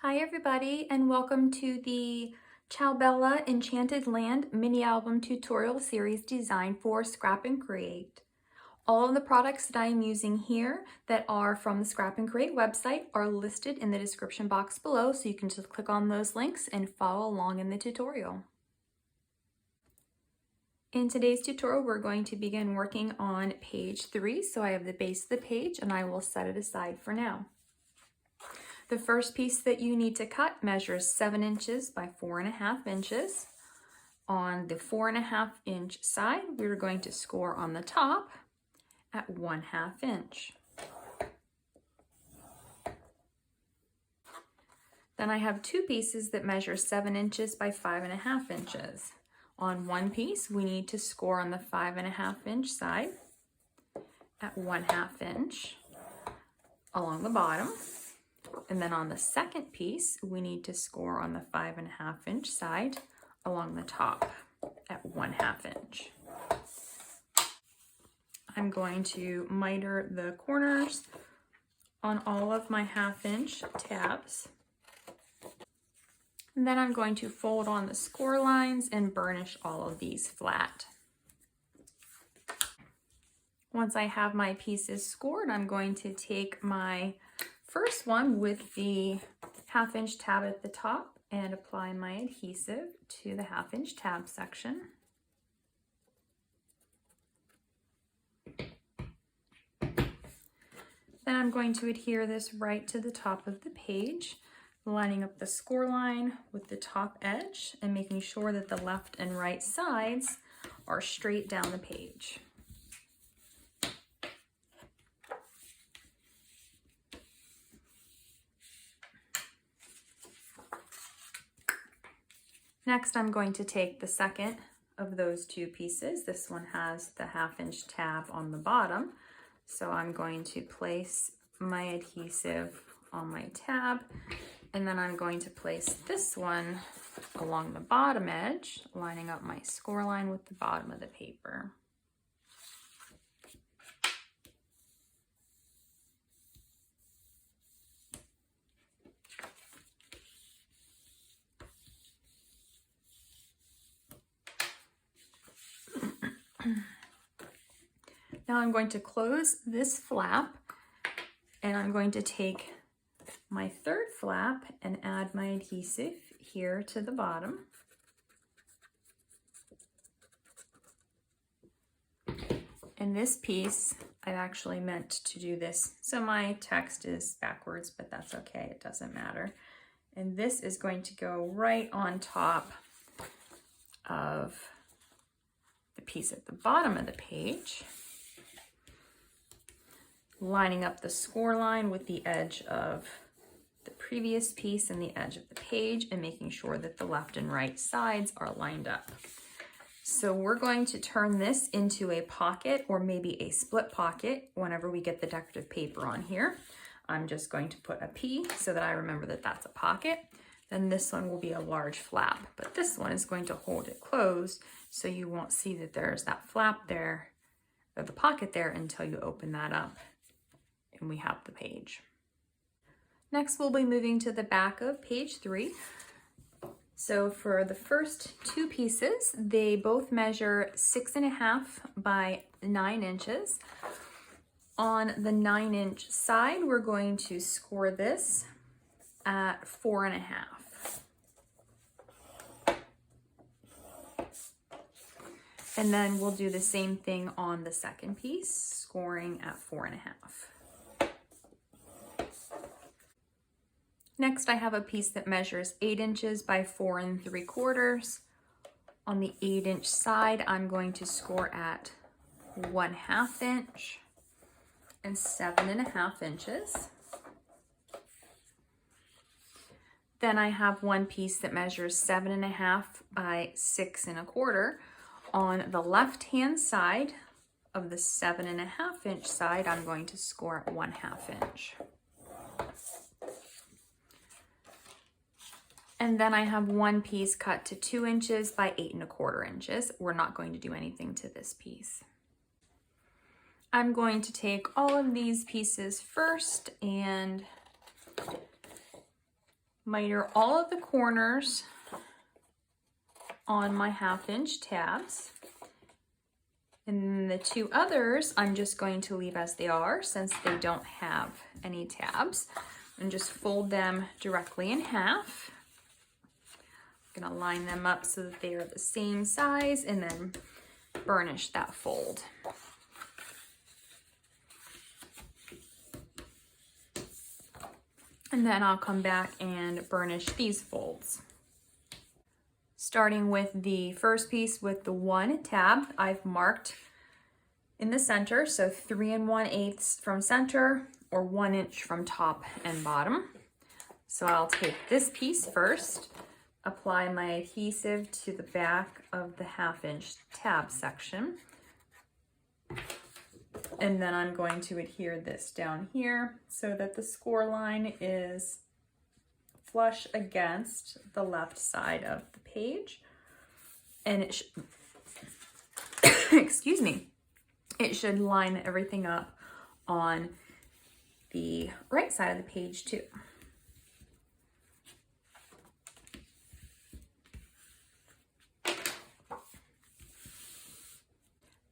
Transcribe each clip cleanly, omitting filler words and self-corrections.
Hi everybody, and welcome to the Ciao Enchanted Land mini album tutorial series designed for Scrap and Create. All of the products that I am using here that are from the Scrap and Create website are listed in the description box below, so you can just click on those links and follow along in the tutorial. In today's tutorial, we're going to begin working on page 3, so I have the base of the page and I will set it aside for now. The first piece that you need to cut measures 7 inches by 4.5 inches. On the 4.5 inch side, we're going to score on the top at 1/2 inch. Then I have 2 pieces that measure 7 inches by 5.5 inches. On one piece, we need to score on the 5.5 inch side at 1/2 inch along the bottom. And then on the second piece, we need to score on the 5.5 inch side along the top at 1/2 inch. I'm going to miter the corners on all of my 1/2 inch tabs. And then I'm going to fold on the score lines and burnish all of these flat. Once I have my pieces scored, I'm going to take my first one with the 1/2 inch tab at the top and apply my adhesive to the 1/2 inch tab section. Then I'm going to adhere this right to the top of the page, lining up the score line with the top edge and making sure that the left and right sides are straight down the page. Next, I'm going to take the second of those 2 pieces. This one has the 1/2 inch tab on the bottom. So I'm going to place my adhesive on my tab, and then I'm going to place this one along the bottom edge, lining up my score line with the bottom of the paper. Now I'm going to close this flap, and I'm going to take my third flap and add my adhesive here to the bottom. And this piece, I actually meant to do this, so my text is backwards, but that's okay, it doesn't matter. And this is going to go right on top of the piece at the bottom of the page, lining up the score line with the edge of the previous piece and the edge of the page, and making sure that the left and right sides are lined up. So we're going to turn this into a pocket, or maybe a split pocket, whenever we get the decorative paper on here. I'm just going to put a P so that I remember that that's a pocket. Then this one will be a large flap, but this one is going to hold it closed, so you won't see that there's that flap there, or the pocket there, until you open that up and we have the page. Next, we'll be moving to the back of page 3. So for the first 2 pieces, they both measure 6.5 by 9 inches. On the 9 inch side, we're going to score this at 4.5. And then we'll do the same thing on the second piece, scoring at 4.5. Next, I have a piece that measures 8 inches by 4 3/4. On the 8 inch side, I'm going to score at 1/2 inch and 7.5 inches. Then I have one piece that measures 7.5 by 6 1/4. On the left-hand side of the 7.5 inch side, I'm going to score at 1/2 inch. And then I have one piece cut to 2 inches by 8 1/4 inches. We're not going to do anything to this piece. I'm going to take all of these pieces first and miter all of the corners on my 1/2 inch tabs. And the two others, I'm just going to leave as they are since they don't have any tabs, and just fold them directly in half. I'm gonna line them up so that they are the same size and then burnish that fold. And then I'll come back and burnish these folds. Starting with the first piece with the 1 tab, I've marked in the center, so 3 1/8 from center or 1 inch from top and bottom. So I'll take this piece first, apply my adhesive to the back of the 1/2 inch tab section. And then I'm going to adhere this down here so that the score line is flush against the left side of the page. And it excuse me, it should line everything up on the right side of the page too.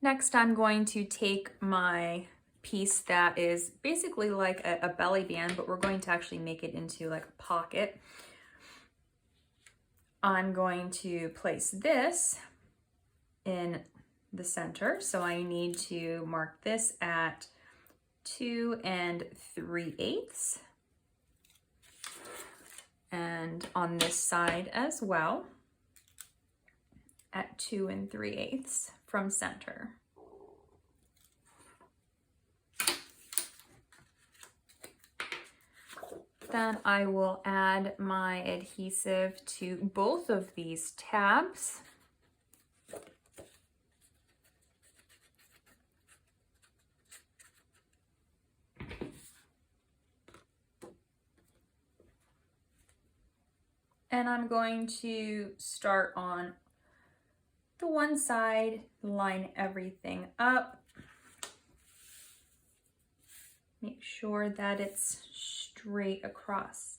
Next, I'm going to take my piece that is basically like a belly band, but we're going to actually make it into like a pocket. I'm going to place this in the center. So I need to mark this at 2 3/8. And on this side as well at 2 3/8 from center. Then I will add my adhesive to both of these tabs. And I'm going to start on the one side, line everything up. Make sure that it's straight across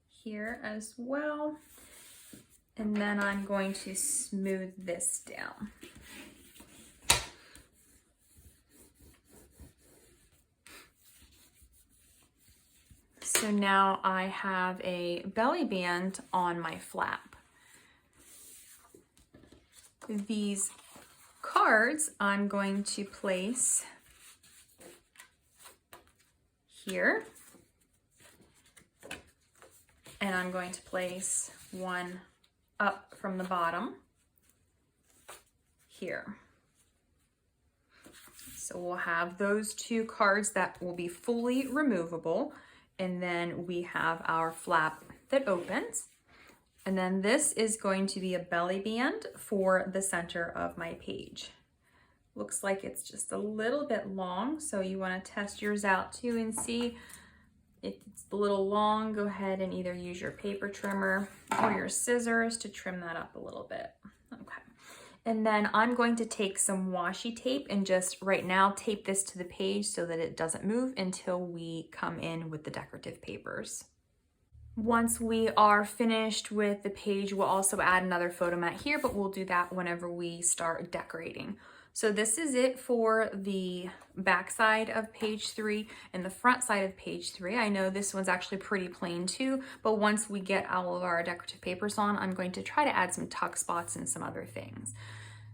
here as well. And then I'm going to smooth this down. So now I have a belly band on my flap. These cards I'm going to place here. And I'm going to place one up from the bottom here. So we'll have those two cards that will be fully removable. And then we have our flap that opens. And then this is going to be a belly band for the center of my page. Looks like it's just a little bit long, so you want to test yours out too and see if it's a little long. Go ahead and either use your paper trimmer or your scissors to trim that up a little bit. Okay. And then I'm going to take some washi tape and just right now tape this to the page so that it doesn't move until we come in with the decorative papers. Once we are finished with the page, we'll also add another photo mat here, but we'll do that whenever we start decorating. So this is it for the back side of page 3 and the front side of page 3. I know this one's actually pretty plain too, but once we get all of our decorative papers on, I'm going to try to add some tuck spots and some other things.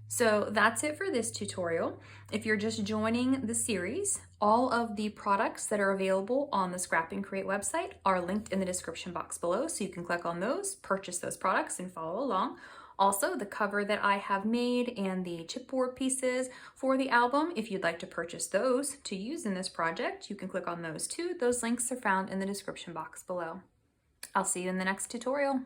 So that's it for this tutorial. If you're just joining the series, all of the products that are available on the Scrap and Create website are linked in the description box below, so you can click on those, purchase those products, and follow along. Also, the cover that I have made and the chipboard pieces for the album, if you'd like to purchase those to use in this project, you can click on those too. Those links are found in the description box below. I'll see you in the next tutorial.